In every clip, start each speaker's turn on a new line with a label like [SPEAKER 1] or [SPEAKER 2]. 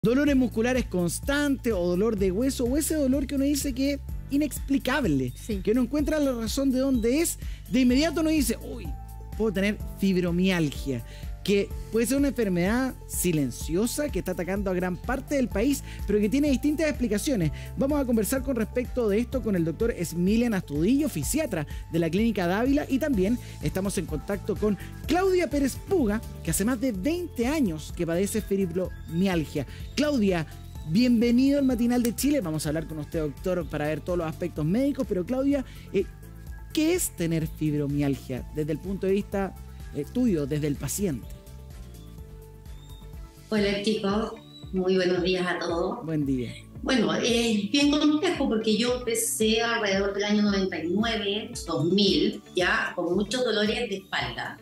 [SPEAKER 1] Dolores musculares constantes o dolor de hueso o ese dolor que uno dice que es inexplicable,
[SPEAKER 2] Sí.
[SPEAKER 1] que no encuentra la razón de dónde es, de inmediato uno dice, uy, puedo tener fibromialgia, que puede ser una enfermedad silenciosa que está atacando a gran parte del país, pero que tiene distintas explicaciones. Vamos a conversar con respecto de esto con el doctor Smilian Astudillo, fisiatra de la Clínica Dávila, y también estamos en contacto con Claudia Pérez Puga, que hace más de 20 años que padece fibromialgia. Claudia, bienvenido al Matinal de Chile. Vamos a hablar con usted, doctor, para ver todos los aspectos médicos, pero Claudia, ¿qué es tener fibromialgia desde el punto de vista tuyo, desde el paciente?
[SPEAKER 3] Hola chicos, muy buenos días a todos.
[SPEAKER 1] Buen día.
[SPEAKER 3] Bueno, es bien complejo porque yo empecé alrededor del año 99, 2000, ya con muchos dolores de espalda,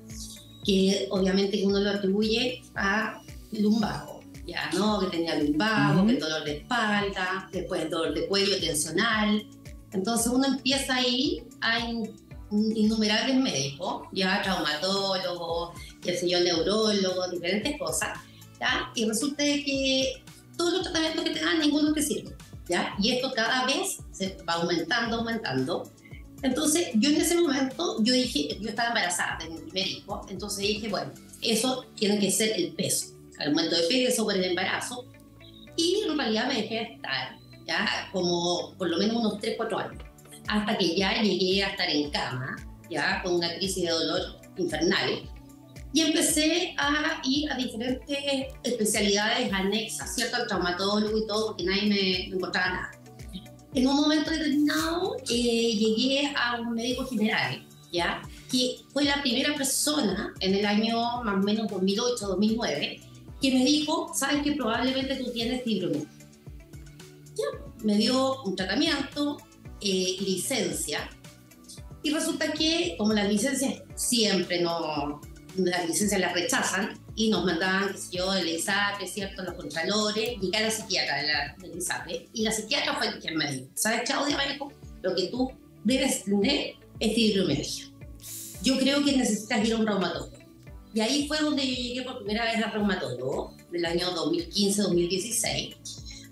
[SPEAKER 3] que obviamente uno lo atribuye a lumbago, ya, ¿no? Que tenía lumbago, que el dolor de espalda, después el dolor de cuello tensional. Entonces uno empieza ahí a innumerables médicos, ya traumatólogos, qué sé yo, neurólogos, diferentes cosas, ¿ya? Y resulta de que todos los tratamientos que te dan, ninguno te sirve, ¿ya? Y esto cada vez se va aumentando. Entonces, yo en ese momento, yo dije, yo estaba embarazada de mi primer hijo, entonces dije, bueno, eso tiene que ser el peso, el aumento de peso por el embarazo, y en realidad me dejé estar, ya, como por lo menos unos 3-4 años, hasta que ya llegué a estar en cama, ya, con una crisis de dolor infernal, y empecé a ir a diferentes especialidades anexas, ¿cierto? Al traumatólogo y todo, porque nadie me encontraba nada. En un momento determinado llegué a un médico general, ¿ya? Que fue la primera persona en el año más o menos 2008-2009 que me dijo, sabes que probablemente tú tienes fibromialgia. Ya, me dio un tratamiento, licencia, y resulta que como las licencias siempre no... las licencias las rechazan y nos mandaban, qué sé yo, el ISAPRE, ¿cierto?, los contralores, y cada psiquiatra del ISAPRE, y la psiquiatra fue quien me dijo, ¿sabes, Claudia? Lo que tú debes tener es fibromialgia. Yo creo que necesitas ir a un reumatólogo. Y ahí fue donde yo llegué por primera vez al reumatólogo, del año 2015-2016,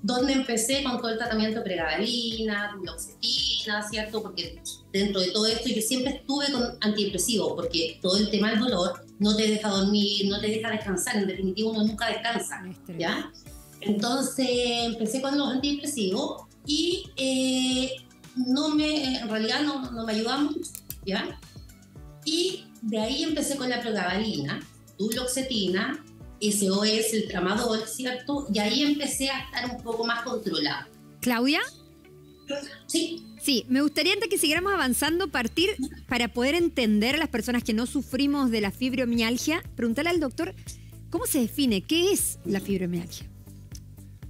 [SPEAKER 3] donde empecé con todo el tratamiento de pregabalina, duloxetina, ¿cierto? Porque dentro de todo esto, yo siempre estuve con antidepresivos, porque todo el tema del dolor no te deja dormir, no te deja descansar, en definitiva uno nunca descansa, ¿ya? Entonces empecé con los antidepresivos y en realidad no me ayudaban mucho, ¿ya? Y de ahí empecé con la pregabalina, duloxetina, SOS, el tramadol, ¿cierto? Y ahí empecé a estar un poco más controlada.
[SPEAKER 2] ¿Claudia?
[SPEAKER 3] Sí.
[SPEAKER 2] Sí, me gustaría antes que siguiéramos avanzando partir para poder entender a las personas que no sufrimos de la fibromialgia, preguntarle al doctor cómo se define, qué es la fibromialgia.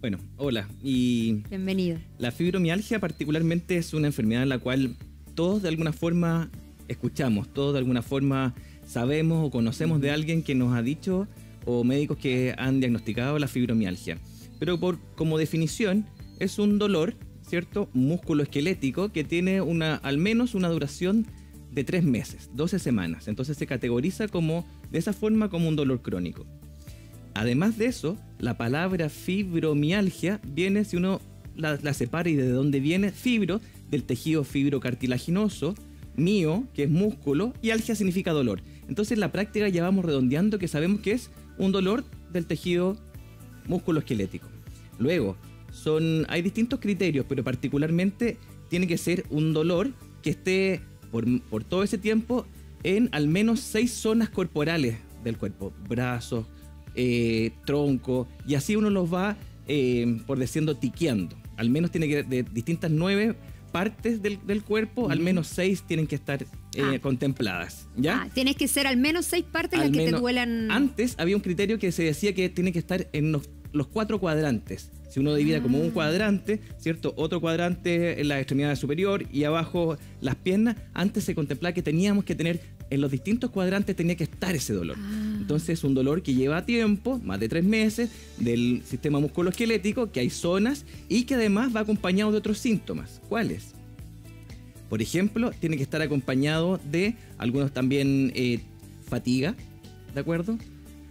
[SPEAKER 4] Bueno, hola y
[SPEAKER 2] bienvenido.
[SPEAKER 4] La fibromialgia particularmente es una enfermedad en la cual todos de alguna forma escuchamos, todos de alguna forma sabemos o conocemos de alguien que nos ha dicho o médicos que han diagnosticado la fibromialgia. Pero como definición es un dolor, ¿cierto?, musculoesquelético que tiene al menos una duración de 3 meses, 12 semanas. Entonces se categoriza de esa forma como un dolor crónico. Además de eso, la palabra fibromialgia viene, si uno la separa y de dónde viene, fibro, del tejido fibrocartilaginoso, mio, que es músculo, y algia significa dolor. Entonces en la práctica ya vamos redondeando que sabemos que es un dolor del tejido musculoesquelético. Luego, hay distintos criterios, pero particularmente tiene que ser un dolor que esté por todo ese tiempo en al menos 6 zonas corporales del cuerpo, brazos, tronco, y así uno los va, por diciendo, tiqueando. Al menos tiene que, de distintas 9 partes del cuerpo, al menos 6 tienen que estar contempladas, ¿ya?
[SPEAKER 2] Tienes que ser al menos 6 partes las que te duelan.
[SPEAKER 4] Antes había un criterio que se decía que tiene que estar en los 4 cuadrantes. Si uno divide como un cuadrante, ¿cierto? Otro cuadrante en la extremidad superior y abajo las piernas, antes se contemplaba que teníamos que tener, en los distintos cuadrantes tenía que estar ese dolor. Entonces es un dolor que lleva tiempo, más de 3 meses, del sistema musculoesquelético, que hay zonas y que además va acompañado de otros síntomas. ¿Cuáles? Por ejemplo, tiene que estar acompañado de algunos también fatiga, ¿de acuerdo?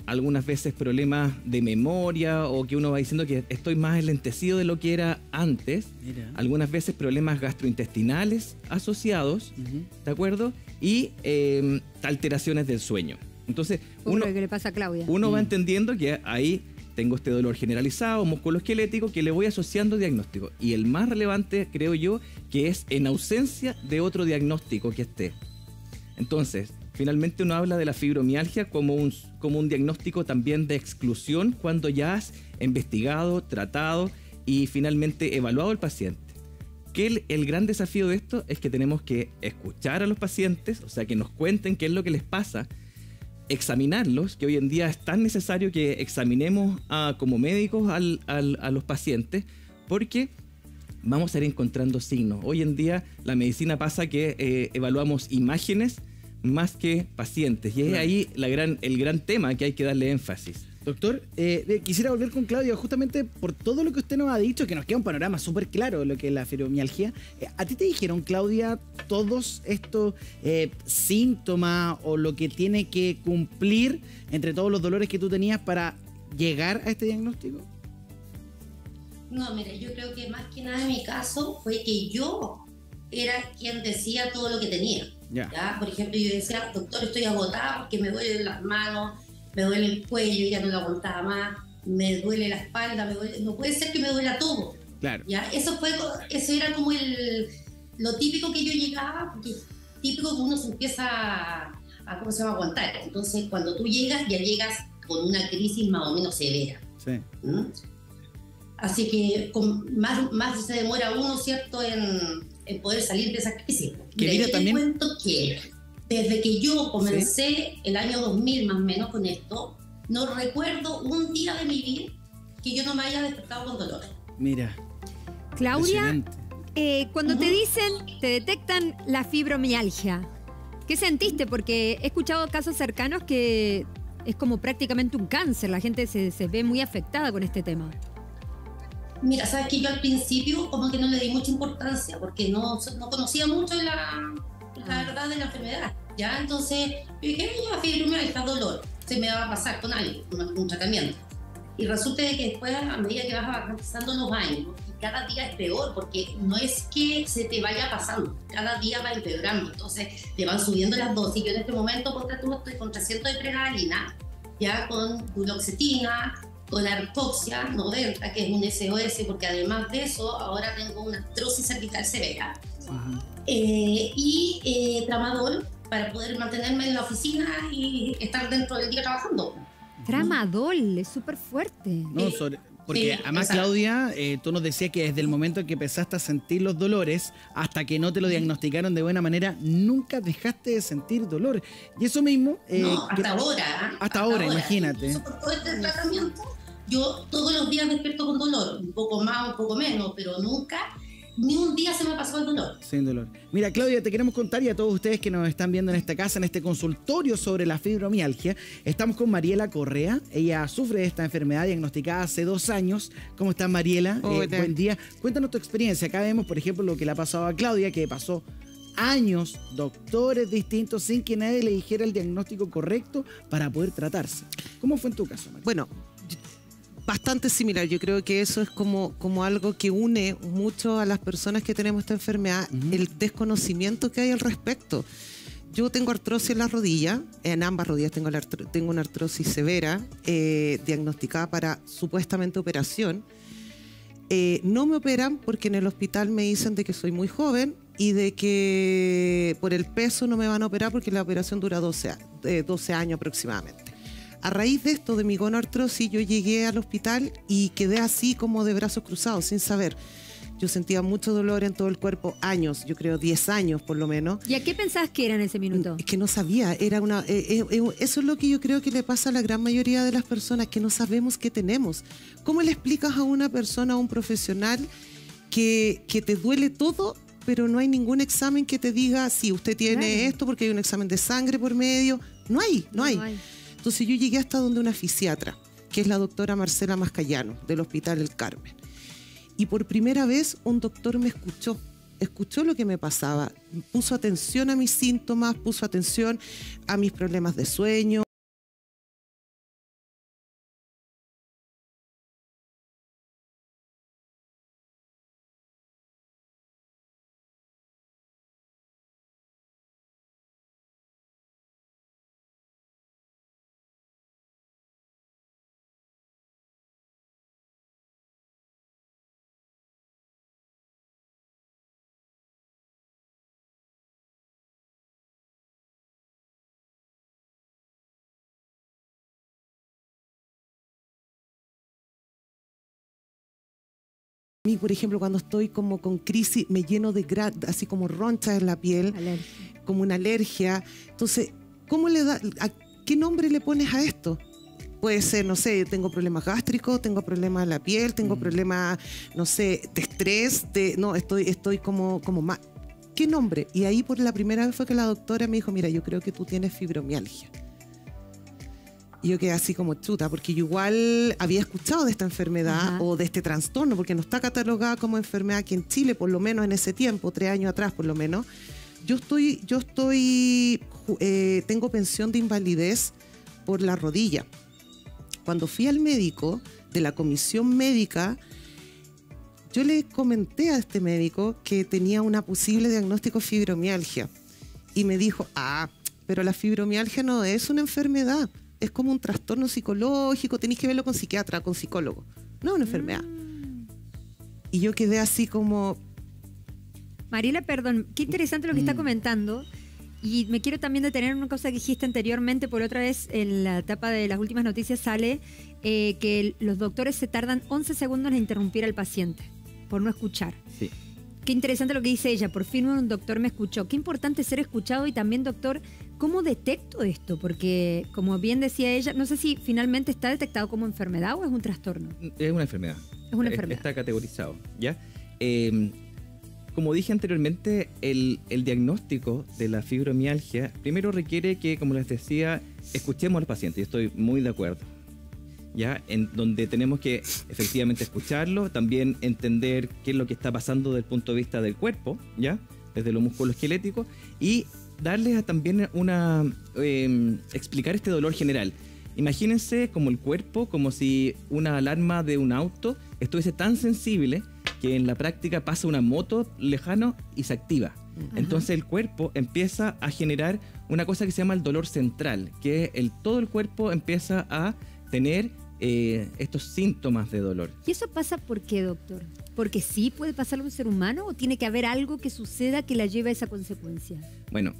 [SPEAKER 4] algunas veces problemas de memoria o que uno va diciendo que estoy más enlentecido de lo que era antes.
[SPEAKER 1] Mira.
[SPEAKER 4] Algunas veces problemas gastrointestinales asociados, ¿de acuerdo? Y alteraciones del sueño. Entonces,
[SPEAKER 2] Uno que le pasa a Claudia.
[SPEAKER 4] uno va entendiendo que ahí tengo este dolor generalizado, musculoesquelético, que le voy asociando diagnóstico. Y el más relevante, creo yo, que es en ausencia de otro diagnóstico que esté. Entonces, finalmente uno habla de la fibromialgia como un diagnóstico también de exclusión cuando ya has investigado, tratado y finalmente evaluado al paciente. Que el gran desafío de esto es que tenemos que escuchar a los pacientes, o sea, que nos cuenten qué es lo que les pasa, examinarlos, que hoy en día es tan necesario que examinemos como médicos a los pacientes, porque vamos a ir encontrando signos. Hoy en día la medicina pasa que evaluamos imágenes más que pacientes, y es ahí el gran tema que hay que darle énfasis.
[SPEAKER 1] Doctor, quisiera volver con Claudia justamente por todo lo que usted nos ha dicho, que nos queda un panorama súper claro de lo que es la fibromialgia. ¿A ti te dijeron, Claudia, todos estos síntomas o lo que tiene que cumplir entre todos los dolores que tú tenías para llegar a este diagnóstico?
[SPEAKER 3] No, mire, yo creo que más que nada en mi caso fue que yo era quien decía todo lo que tenía. ¿Ya? Por ejemplo, yo decía, doctor, estoy agotada porque me duelen las manos, me duele el cuello, ya no lo aguantaba más, me duele la espalda, no puede ser que me duela todo.
[SPEAKER 1] Claro.
[SPEAKER 3] ¿Ya? Eso era como lo típico que yo llegaba, porque es típico que uno se empieza a ¿cómo se llama? Aguantar. Entonces, cuando tú llegas, ya llegas con una crisis más o menos severa.
[SPEAKER 1] Sí.
[SPEAKER 3] ¿Mm? Así que más se demora uno, ¿cierto?, en poder salir de esa crisis.
[SPEAKER 1] Que mira,
[SPEAKER 3] yo
[SPEAKER 1] también...
[SPEAKER 3] te cuento que desde que yo comencé el año 2000 más o menos con esto, no recuerdo un día de mi vida que yo no me haya despertado con dolor.
[SPEAKER 1] Mira.
[SPEAKER 2] Claudia, cuando te dicen, te detectan la fibromialgia, ¿qué sentiste? Porque he escuchado casos cercanos que es como prácticamente un cáncer, la gente se ve muy afectada con este tema.
[SPEAKER 3] Mira, sabes que yo al principio como que no le di mucha importancia porque no conocía mucho la verdad de la enfermedad, ¿ya? Entonces yo dije, la fibromialgia es dolor, se me va a pasar con años, un tratamiento. Y resulta de que después, a medida que vas pasando los años, y cada día es peor, porque no es que se te vaya pasando, cada día va empeorando, entonces te van subiendo las dosis. Yo en este momento, porque tú estoy con 300 de pregabalina, ya con duloxetina, con arcoxia 90, que es un SOS, porque además de eso, ahora tengo una artrosis cervical severa. Y tramadol para poder mantenerme en la oficina y estar dentro del día trabajando.
[SPEAKER 2] Tramadol, es súper fuerte.
[SPEAKER 1] No, porque además, Claudia, tú nos decías que desde el momento en que empezaste a sentir los dolores hasta que no te lo diagnosticaron de buena manera, nunca dejaste de sentir dolor. Y eso mismo...
[SPEAKER 3] no, hasta ahora.
[SPEAKER 1] Hasta ahora, imagínate.
[SPEAKER 3] Incluso por todo este tratamiento, yo todos los días despierto con dolor, un poco más, un poco menos, pero nunca, ni un día se me pasó el dolor.
[SPEAKER 1] Sin dolor. Mira, Claudia, te queremos contar, y a todos ustedes que nos están viendo en esta casa, en este consultorio sobre la fibromialgia, estamos con Mariela Correa. Ella sufre de esta enfermedad diagnosticada hace 2 años. ¿Cómo estás, Mariela? Buen día. Cuéntanos tu experiencia. Acá vemos, por ejemplo, lo que le ha pasado a Claudia, que pasó años, doctores distintos, sin que nadie le dijera el diagnóstico correcto para poder tratarse. ¿Cómo fue en tu caso, Mariela?
[SPEAKER 5] Bueno, bastante similar. Yo creo que eso es como algo que une mucho a las personas que tenemos esta enfermedad, el desconocimiento que hay al respecto. Yo tengo artrosis en la rodilla, en ambas rodillas tengo una artrosis severa, diagnosticada para supuestamente operación. No me operan porque en el hospital me dicen de que soy muy joven y de que por el peso no me van a operar porque la operación dura 12 años aproximadamente. A raíz de esto, de mi gonoartrosis, yo llegué al hospital y quedé así como de brazos cruzados, sin saber. Yo sentía mucho dolor en todo el cuerpo, años, yo creo 10 años por lo menos.
[SPEAKER 2] ¿Y a qué pensabas que era en ese minuto?
[SPEAKER 5] Es que no sabía, eso es lo que yo creo que le pasa a la gran mayoría de las personas, que no sabemos qué tenemos. ¿Cómo le explicas a una persona, a un profesional, que te duele todo, pero no hay ningún examen que te diga, sí, usted tiene esto porque hay un examen de sangre por medio? No hay. Entonces yo llegué hasta donde una fisiatra, que es la doctora Marcela Mascayano, del Hospital El Carmen. Y por primera vez un doctor me escuchó lo que me pasaba, puso atención a mis síntomas, puso atención a mis problemas de sueño, A mí, por ejemplo, cuando estoy como con crisis, me lleno de así como ronchas en la piel, como una alergia. Entonces, ¿a qué nombre le pones a esto? Puede ser, no sé, tengo problemas gástricos, tengo problemas en la piel, tengo problemas, no sé, de estrés, estoy como más. ¿Qué nombre? Y ahí por la primera vez fue que la doctora me dijo, mira, yo creo que tú tienes fibromialgia. Y yo quedé así como chuta, porque yo igual había escuchado de esta enfermedad o de este trastorno, porque no está catalogada como enfermedad aquí en Chile, por lo menos en ese tiempo, 3 años atrás por lo menos. Tengo pensión de invalidez por la rodilla. Cuando fui al médico de la comisión médica, yo le comenté a este médico que tenía una posible diagnóstico de fibromialgia. Y me dijo, pero la fibromialgia no es una enfermedad, es como un trastorno psicológico, tenés que verlo con psiquiatra, con psicólogo. No es una enfermedad. Y yo quedé así como...
[SPEAKER 2] Mariela, perdón, qué interesante lo que está comentando. Y me quiero también detener en una cosa que dijiste anteriormente. Por otra vez, en la etapa de las últimas noticias sale que los doctores se tardan 11 segundos en interrumpir al paciente por no escuchar.
[SPEAKER 4] Sí.
[SPEAKER 2] Qué interesante lo que dice ella. Por fin un doctor me escuchó. Qué importante ser escuchado. Y también, doctor, ¿cómo detecto esto? Porque, como bien decía ella, no sé si finalmente está detectado como enfermedad o es un trastorno.
[SPEAKER 4] Es una enfermedad.
[SPEAKER 2] Es una enfermedad.
[SPEAKER 4] Está categorizado, ¿ya? Como dije anteriormente, el diagnóstico de la fibromialgia primero requiere que, como les decía, escuchemos al paciente. Yo estoy muy de acuerdo, ¿ya? En donde tenemos que efectivamente escucharlo, también entender qué es lo que está pasando desde el punto de vista del cuerpo, ¿ya? Desde lo musculoesquelético, y darles también explicar este dolor general. Imagínense como el cuerpo, como si una alarma de un auto estuviese tan sensible que en la práctica pasa una moto lejano y se activa. Entonces el cuerpo empieza a generar una cosa que se llama el dolor central, que todo el cuerpo empieza a tener estos síntomas de dolor.
[SPEAKER 2] ¿Y eso pasa por qué, doctor? ¿Porque sí puede pasarlo a un ser humano o tiene que haber algo que suceda que la lleve a esa consecuencia?
[SPEAKER 4] Bueno,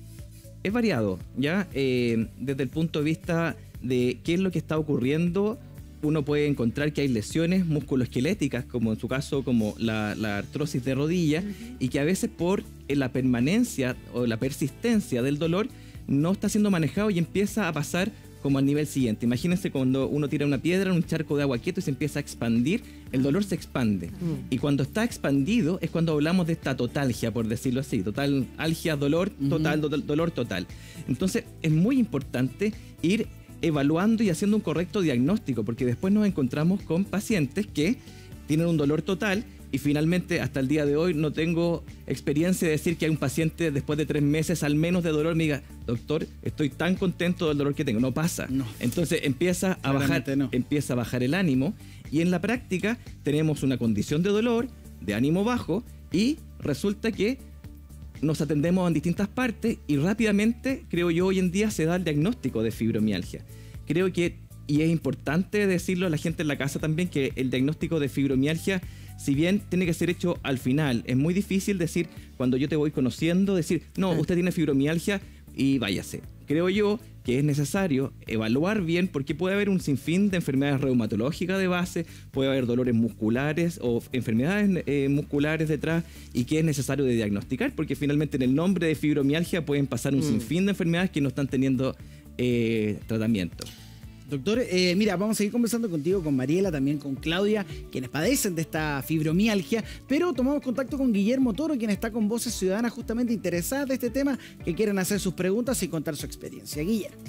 [SPEAKER 4] es variado, ¿ya? Desde el punto de vista de qué es lo que está ocurriendo, uno puede encontrar que hay lesiones musculoesqueléticas, como en su caso como la artrosis de rodilla, y que a veces por la permanencia o la persistencia del dolor no está siendo manejado y empieza a pasar como al nivel siguiente. Imagínense cuando uno tira una piedra en un charco de agua quieto y se empieza a expandir, el dolor se expande. Y cuando está expandido es cuando hablamos de esta totalgia, por decirlo así. Totalgia, dolor total, dolor total. Entonces es muy importante ir evaluando y haciendo un correcto diagnóstico, porque después nos encontramos con pacientes que tienen un dolor total y finalmente hasta el día de hoy no tengo experiencia de decir que hay un paciente después de 3 meses al menos de dolor me diga, doctor, estoy tan contento del dolor que tengo. No pasa. No. Entonces empieza a bajar el ánimo, y en la práctica tenemos una condición de dolor, de ánimo bajo, y resulta que nos atendemos en distintas partes y rápidamente, creo yo, hoy en día se da el diagnóstico de fibromialgia. Creo que, y es importante decirlo a la gente en la casa también, que el diagnóstico de fibromialgia, si bien tiene que ser hecho al final, es muy difícil decir, cuando yo te voy conociendo, decir, no, usted tiene fibromialgia y váyase. Creo yo que es necesario evaluar bien, porque puede haber un sinfín de enfermedades reumatológicas de base, puede haber dolores musculares o enfermedades musculares detrás, y que es necesario de diagnosticar, porque finalmente en el nombre de fibromialgia pueden pasar un sinfín de enfermedades que no están teniendo tratamiento.
[SPEAKER 1] Doctor, mira, vamos a seguir conversando contigo, con Mariela, también con Claudia, quienes padecen de esta fibromialgia, pero tomamos contacto con Guillermo Toro, quien está con Voces Ciudadanas justamente interesadas de este tema, que quieren hacer sus preguntas y contar su experiencia. Guillermo.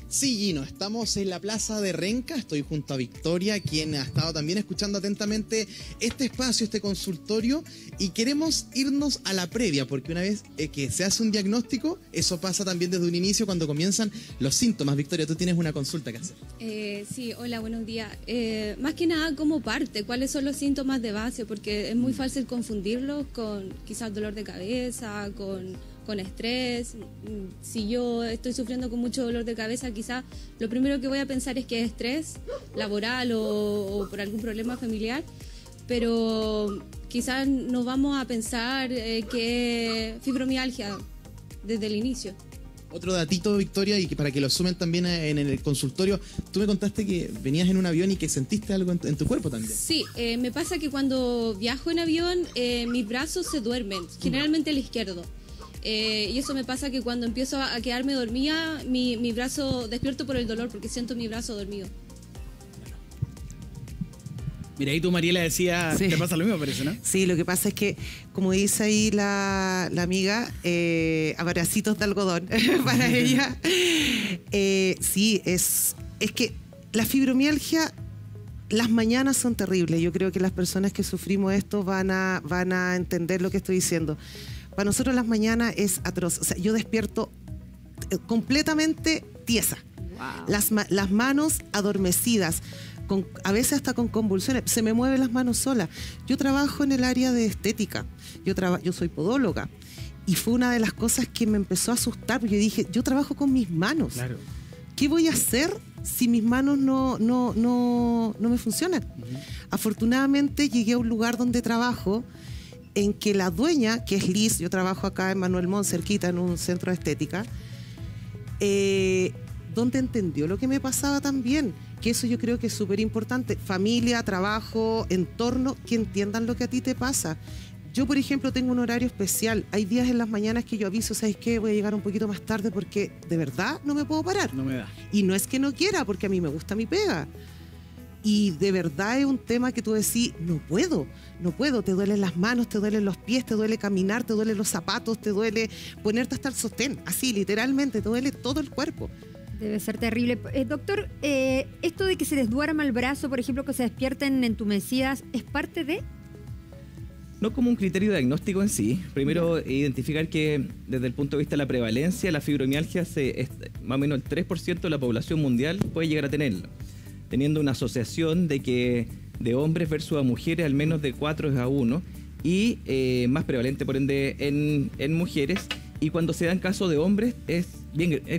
[SPEAKER 6] Sí, Gino, estamos en la Plaza de Renca, estoy junto a Victoria, quien ha estado también escuchando atentamente este espacio, este consultorio, y queremos irnos a la previa, porque una vez que se hace un diagnóstico, eso pasa también desde un inicio cuando comienzan los síntomas. Victoria, tú tienes una consulta que hacer.
[SPEAKER 7] Sí, hola, buenos días. Más que nada como parte, ¿cuáles son los síntomas de base? Porque es muy fácil confundirlos con quizás dolor de cabeza, con estrés. Si yo estoy sufriendo con mucho dolor de cabeza, quizás lo primero que voy a pensar es que es estrés laboral o por algún problema familiar, pero quizás no vamos a pensar que es fibromialgia desde el inicio.
[SPEAKER 6] Otro datito, Victoria, y que para que lo sumen también en el consultorio, tú me contaste que venías en un avión y que sentiste algo en tu cuerpo también.
[SPEAKER 7] Sí, me pasa que cuando viajo en avión, mis brazos se duermen, generalmente el izquierdo. Y eso me pasa que cuando empiezo a quedarme dormida, mi brazo despierto por el dolor porque siento mi brazo dormido.
[SPEAKER 1] Mira, ahí tú, Mariela, decía,
[SPEAKER 5] Sí.
[SPEAKER 1] te pasa lo mismo, parece, ¿no?
[SPEAKER 5] Sí, lo que pasa es que, como dice ahí la amiga, abracitos de algodón para ella. Sí, es que la fibromialgia, las mañanas son terribles. Yo creo que las personas que sufrimos esto van a entender lo que estoy diciendo. Para nosotros las mañanas es atroz. O sea, yo despierto completamente tiesa.
[SPEAKER 2] Wow.
[SPEAKER 5] Las manos adormecidas. A veces hasta con convulsiones, se me mueven las manos solas. Yo trabajo en el área de estética, yo soy podóloga, y fue una de las cosas que me empezó a asustar, porque yo dije, yo trabajo con mis manos.
[SPEAKER 1] Claro.
[SPEAKER 5] ¿Qué voy a hacer si mis manos no me funcionan? Afortunadamente llegué a un lugar donde trabajo, en que la dueña, que es Liz, yo trabajo acá en Manuel Montt, cerquita, en un centro de estética, donde entendió lo que me pasaba también, que eso yo creo que es súper importante. Familia, trabajo, entorno, que entiendan lo que a ti te pasa. Yo, por ejemplo, tengo un horario especial. Hay días en las mañanas que yo aviso, ¿sabes qué? Voy a llegar un poquito más tarde porque de verdad no me puedo parar.
[SPEAKER 1] No me da.
[SPEAKER 5] Y no es que no quiera, porque a mí me gusta mi pega. Y de verdad es un tema que tú decís, no puedo. Te duelen las manos, te duelen los pies, te duele caminar, te duelen los zapatos, te duele ponerte hasta el sostén. Así, literalmente, te duele todo el cuerpo.
[SPEAKER 2] Debe ser terrible. Doctor, esto de que se les duerma el brazo, por ejemplo, que se despierten entumecidas, ¿es parte de...?
[SPEAKER 4] No como un criterio diagnóstico en sí. Primero, identificar que desde el punto de vista de la prevalencia, la fibromialgia, más o menos el 3% de la población mundial puede llegar a tenerlo, teniendo una asociación de hombres versus a mujeres al menos de 4:1 y más prevalente por ende en mujeres, y cuando se dan casos de hombres es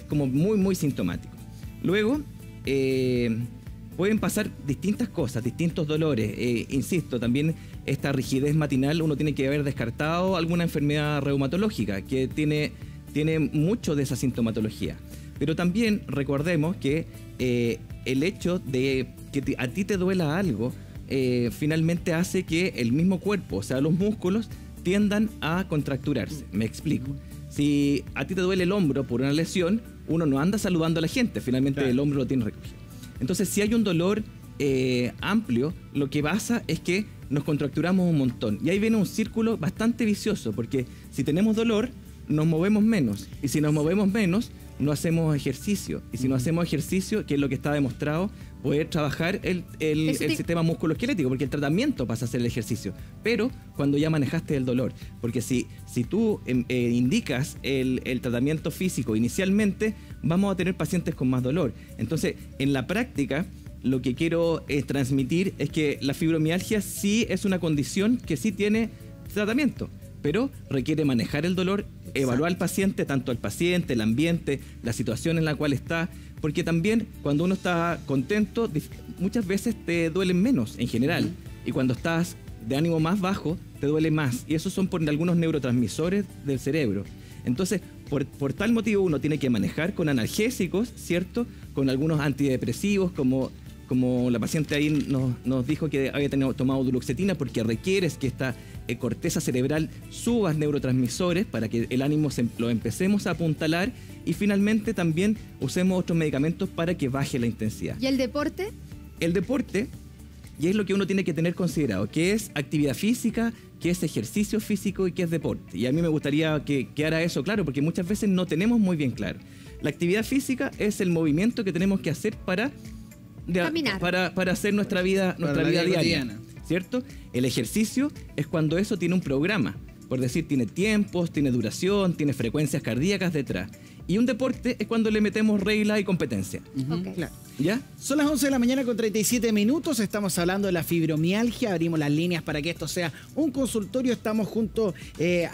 [SPEAKER 4] como muy muy sintomático. Luego pueden pasar distintas cosas, distintos dolores. Insisto, también esta rigidez matinal, uno tiene que haber descartado alguna enfermedad reumatológica que tiene mucho de esa sintomatología. Pero también recordemos que el hecho de que a ti te duela algo finalmente hace que el mismo cuerpo, o sea, los músculos, tiendan a contracturarse. Me explico. Si a ti te duele el hombro por una lesión, uno no anda saludando a la gente, finalmente claro, el hombro lo tiene recogido. Entonces, si hay un dolor amplio, lo que pasa es que nos contracturamos un montón. Y ahí viene un círculo bastante vicioso, porque si tenemos dolor, nos movemos menos. Y si nos movemos menos, no hacemos ejercicio. Y si no hacemos ejercicio, que es lo que está demostrado, poder trabajar el sistema musculoesquelético, porque el tratamiento pasa a ser el ejercicio. Pero cuando ya manejaste el dolor, porque si tú indicas el tratamiento físico inicialmente, vamos a tener pacientes con más dolor. Entonces, en la práctica, lo que quiero transmitir es que la fibromialgia sí es una condición que sí tiene tratamiento, pero requiere manejar el dolor, evaluar al paciente, tanto al paciente, el ambiente, la situación en la cual está, porque también cuando uno está contento, muchas veces te duelen menos en general, y cuando estás de ánimo más bajo, te duele más, y esos son por algunos neurotransmisores del cerebro. Entonces, por tal motivo uno tiene que manejar con analgésicos, ¿cierto? Con algunos antidepresivos, como la paciente ahí nos dijo que había tomado duloxetina, porque requieres que esta corteza cerebral suba neurotransmisores para que el ánimo lo empecemos a apuntalar, y finalmente también usemos otros medicamentos para que baje la intensidad.
[SPEAKER 2] ¿Y el deporte?
[SPEAKER 4] El deporte, y es lo que uno tiene que tener considerado, que es actividad física, que es ejercicio físico y que es deporte. Y a mí me gustaría que quedara eso claro, porque muchas veces no tenemos muy bien claro. La actividad física es el movimiento que tenemos que hacer para hacer nuestra vida diaria, ¿cierto? El ejercicio es cuando eso tiene un programa, por decir, tiene tiempos, tiene duración, tiene frecuencias cardíacas detrás. Y un deporte es cuando le metemos regla y competencia.
[SPEAKER 2] Okay.
[SPEAKER 1] Claro.
[SPEAKER 4] ¿Ya?
[SPEAKER 1] Son las 11 de la mañana con 37 minutos. Estamos hablando de la fibromialgia. Abrimos las líneas para que esto sea un consultorio. Estamos junto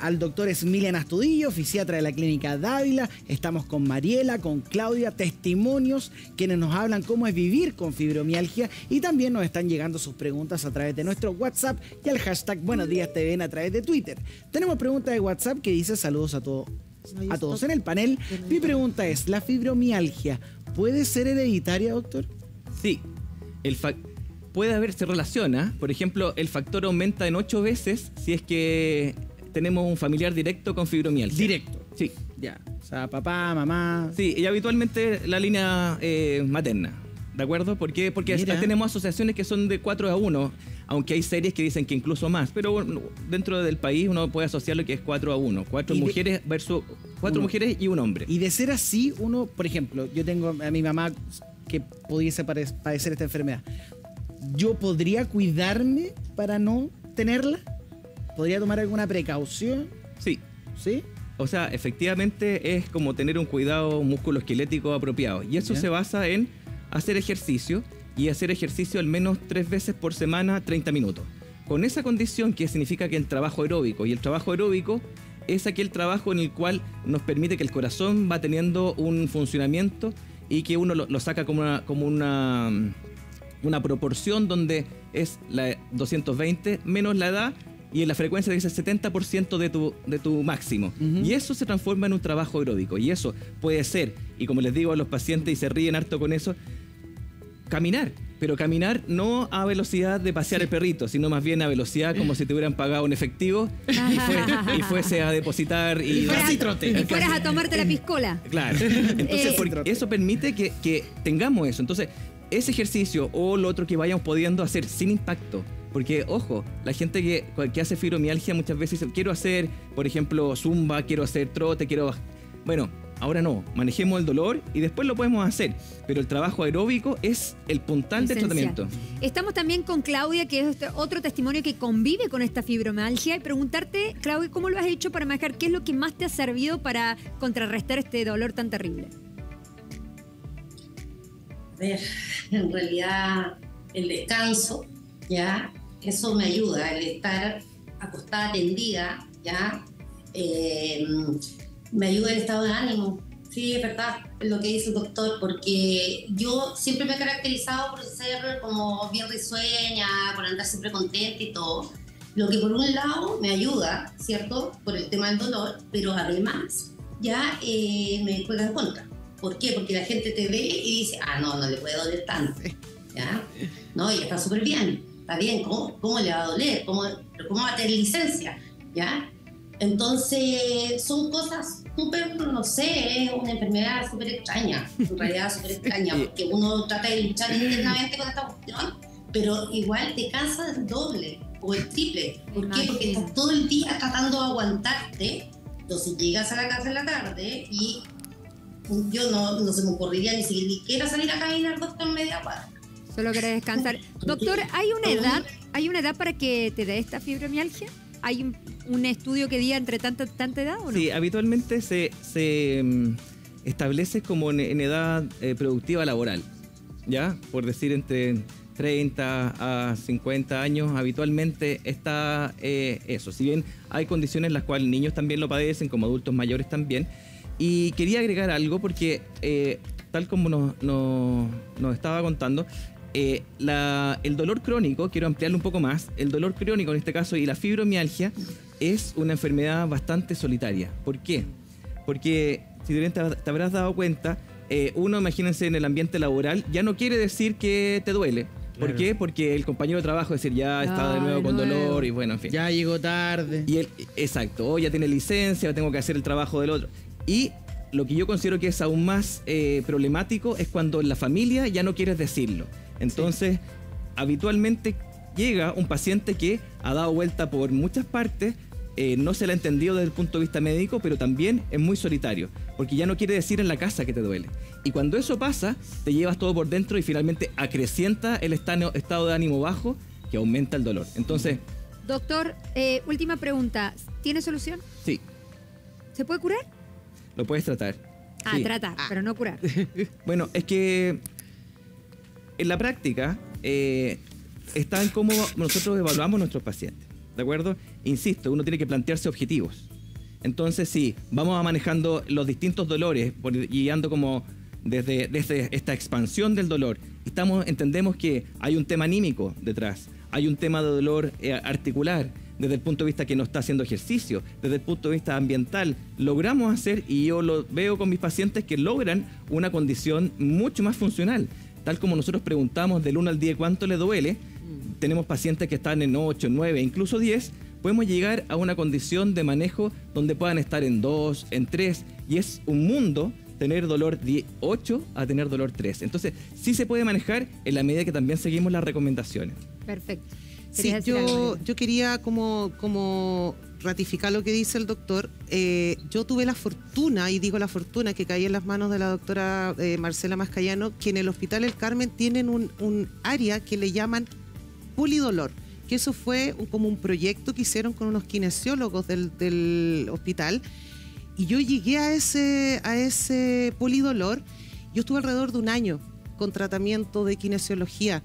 [SPEAKER 1] al doctor Smilian Astudillo, fisiatra de la Clínica Dávila. Estamos con Mariela, con Claudia, testimonios quienes nos hablan cómo es vivir con fibromialgia. Y también nos están llegando sus preguntas a través de nuestro WhatsApp y al hashtag Buenos Días TVN a través de Twitter. Tenemos preguntas de WhatsApp que dice: saludos a todos a todos en el panel. Mi pregunta es, ¿la fibromialgia puede ser hereditaria, doctor?
[SPEAKER 4] Sí, se relaciona. Por ejemplo, el factor aumenta en 8 veces si es que tenemos un familiar directo con fibromialgia.
[SPEAKER 1] Directo.
[SPEAKER 4] Sí.
[SPEAKER 1] Ya. O sea, papá, mamá.
[SPEAKER 4] Sí, y habitualmente la línea materna. ¿De acuerdo? Porque tenemos asociaciones que son de 4-1, aunque hay series que dicen que incluso más. Pero bueno, dentro del país uno puede asociar lo que es 4-1. 4 mujeres versus 4 mujeres y un hombre.
[SPEAKER 1] Y de ser así, uno, por ejemplo, yo tengo a mi mamá que pudiese padecer esta enfermedad. ¿Yo podría cuidarme para no tenerla? ¿Podría tomar alguna precaución?
[SPEAKER 4] Sí.
[SPEAKER 1] ¿Sí?
[SPEAKER 4] O sea, efectivamente es como tener un cuidado musculoesquelético apropiado. Y eso se basa en hacer ejercicio y hacer ejercicio al menos 3 veces por semana, 30 minutos. Con esa condición que significa que el trabajo aeróbico, y el trabajo aeróbico es aquel trabajo en el cual nos permite que el corazón va teniendo un funcionamiento y que uno lo saca como una proporción donde es la 220 menos la edad y en la frecuencia dice 70% de tu máximo. Y eso se transforma en un trabajo aeróbico. Y eso puede ser, y como les digo a los pacientes y se ríen harto con eso, caminar. Pero caminar no a velocidad de pasear el perrito, sino más bien a velocidad como si te hubieran pagado en efectivo y fuese a depositar y
[SPEAKER 2] fueras a tomarte la piscola.
[SPEAKER 4] Claro. Entonces, eso permite que tengamos eso. Entonces, ese ejercicio o lo otro que vayamos pudiendo hacer sin impacto. Porque, ojo, la gente que hace fibromialgia muchas veces dice, quiero hacer, por ejemplo, zumba, quiero hacer trote, Bueno, ahora no, manejemos el dolor y después lo podemos hacer. Pero el trabajo aeróbico es el puntal del tratamiento.
[SPEAKER 2] Estamos también con Claudia, que es otro testimonio que convive con esta fibromialgia. Y preguntarte, Claudia, ¿cómo lo has hecho para manejar? ¿Qué es lo que más te ha servido para contrarrestar este dolor tan terrible?
[SPEAKER 3] A ver, en realidad el descanso, ¿ya? Eso me ayuda, el estar acostada, tendida, ¿ya? Me ayuda el estado de ánimo. Sí, es verdad lo que dice el doctor, porque yo siempre me he caracterizado por ser como bien risueña, por andar siempre contenta y todo. Lo que por un lado me ayuda, ¿cierto? Por el tema del dolor, pero además ya me juega en contra. ¿Por qué? Porque la gente te ve y dice, no le puede doler tanto, ¿ya? No, y está súper bien, está bien, ¿cómo le va a doler? ¿Cómo va a tener licencia? ¿Ya? Entonces, son cosas súper, no sé, es una enfermedad súper extraña, en realidad súper extraña, porque uno trata de luchar internamente con esta cuestión, pero igual te cansas el doble o el triple. ¿Por qué? Porque estás todo el día tratando de aguantarte, entonces llegas a la casa en la tarde y yo no se me ocurriría ni siquiera salir a caminar, doctor, media cuadra.
[SPEAKER 2] Solo querés descansar. Doctor, ¿hay una edad para que te dé esta fibromialgia? ¿Hay un estudio que diga entre tanta edad o no?
[SPEAKER 4] Sí, habitualmente se establece como en edad productiva laboral, ¿ya? Por decir entre 30 a 50 años, habitualmente está eso. Si bien hay condiciones en las cuales niños también lo padecen, como adultos mayores también. Y quería agregar algo porque, tal como nos estaba contando, el dolor crónico, quiero ampliarlo un poco más, el dolor crónico en este caso y la fibromialgia es una enfermedad bastante solitaria. ¿Por qué? Porque, si te habrás dado cuenta, uno, imagínense, en el ambiente laboral, ya no quiere decir que te duele. ¿Por qué? Porque el compañero de trabajo decir ya está de nuevo con dolor y bueno, en fin.
[SPEAKER 1] Ya llegó tarde.
[SPEAKER 4] Y exacto, ya tiene licencia, tengo que hacer el trabajo del otro. Y lo que yo considero que es aún más problemático es cuando en la familia ya no quieres decirlo. Entonces, habitualmente llega un paciente que ha dado vuelta por muchas partes, no se le ha entendido desde el punto de vista médico, pero también es muy solitario, porque ya no quiere decir en la casa que te duele. Y cuando eso pasa, te llevas todo por dentro y finalmente acrecienta el estado de ánimo bajo que aumenta el dolor. Entonces...
[SPEAKER 2] Doctor, última pregunta. ¿Tiene solución?
[SPEAKER 4] Sí.
[SPEAKER 2] ¿Se puede curar?
[SPEAKER 4] Lo puedes tratar.
[SPEAKER 2] Sí. Tratar, pero no curar.
[SPEAKER 4] Bueno, es que en la práctica está en cómo nosotros evaluamos a nuestros pacientes, ¿de acuerdo? Insisto, uno tiene que plantearse objetivos. Entonces, sí, vamos manejando los distintos dolores, guiando como desde esta expansión del dolor. Entendemos que hay un tema anímico detrás, hay un tema de dolor articular, desde el punto de vista que no está haciendo ejercicio, desde el punto de vista ambiental, logramos hacer, y yo lo veo con mis pacientes, que logran una condición mucho más funcional. Tal como nosotros preguntamos del 1 al 10 cuánto le duele, tenemos pacientes que están en 8, 9, incluso 10, podemos llegar a una condición de manejo donde puedan estar en 2, en 3, y es un mundo tener dolor 8 a tener dolor 3. Entonces, sí se puede manejar en la medida que también seguimos las recomendaciones.
[SPEAKER 2] Perfecto.
[SPEAKER 5] Sí, yo quería como ratificar lo que dice el doctor. Yo tuve la fortuna, y digo la fortuna, que caí en las manos de la doctora Marcela Mascayano, que en el Hospital El Carmen tienen un área que le llaman polidolor, que eso fue como un proyecto que hicieron con unos kinesiólogos del hospital, y yo llegué a ese polidolor. Yo estuve alrededor de un año con tratamiento de kinesiología,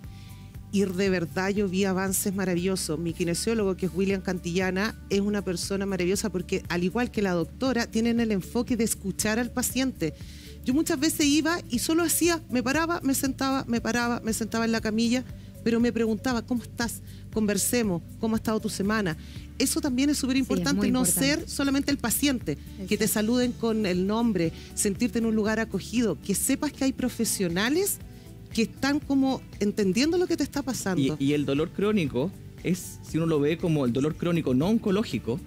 [SPEAKER 5] y de verdad yo vi avances maravillosos. Mi kinesiólogo, que es William Cantillana, es una persona maravillosa porque, al igual que la doctora, tienen el enfoque de escuchar al paciente. Yo muchas veces iba y solo hacía, me paraba, me sentaba, me paraba, me sentaba en la camilla, pero me preguntaba, ¿cómo estás? Conversemos, ¿cómo ha estado tu semana? Eso también es súper importante, no ser solamente el paciente. Exacto. Que te saluden con el nombre, sentirte en un lugar acogido, que sepas que hay profesionales que están como entendiendo lo que te está pasando.
[SPEAKER 4] Y el dolor crónico es, si uno lo ve como el dolor crónico no oncológico,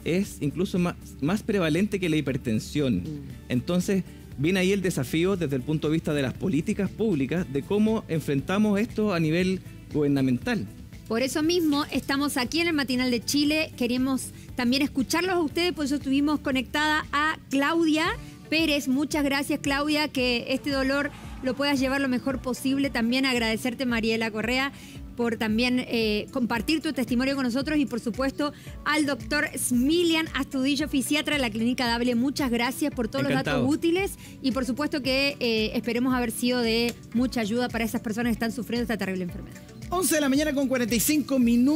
[SPEAKER 4] es incluso más prevalente que la hipertensión. Entonces, viene ahí el desafío desde el punto de vista de las políticas públicas, de cómo enfrentamos esto a nivel gubernamental.
[SPEAKER 2] Por eso mismo estamos aquí en el Matinal de Chile. Queremos también escucharlos a ustedes, por eso estuvimos conectada a Claudia Pérez. Muchas gracias, Claudia, que este dolor lo puedas llevar lo mejor posible. También agradecerte, Mariela Correa, por también compartir tu testimonio con nosotros, y por supuesto al doctor Smilian Astudillo, fisiatra de la Clínica Dable. Muchas gracias por todos
[SPEAKER 4] Encantado.
[SPEAKER 2] los datos útiles, y por supuesto que esperemos haber sido de mucha ayuda para esas personas que están sufriendo esta terrible enfermedad.
[SPEAKER 1] 11 de la mañana con 45 minutos.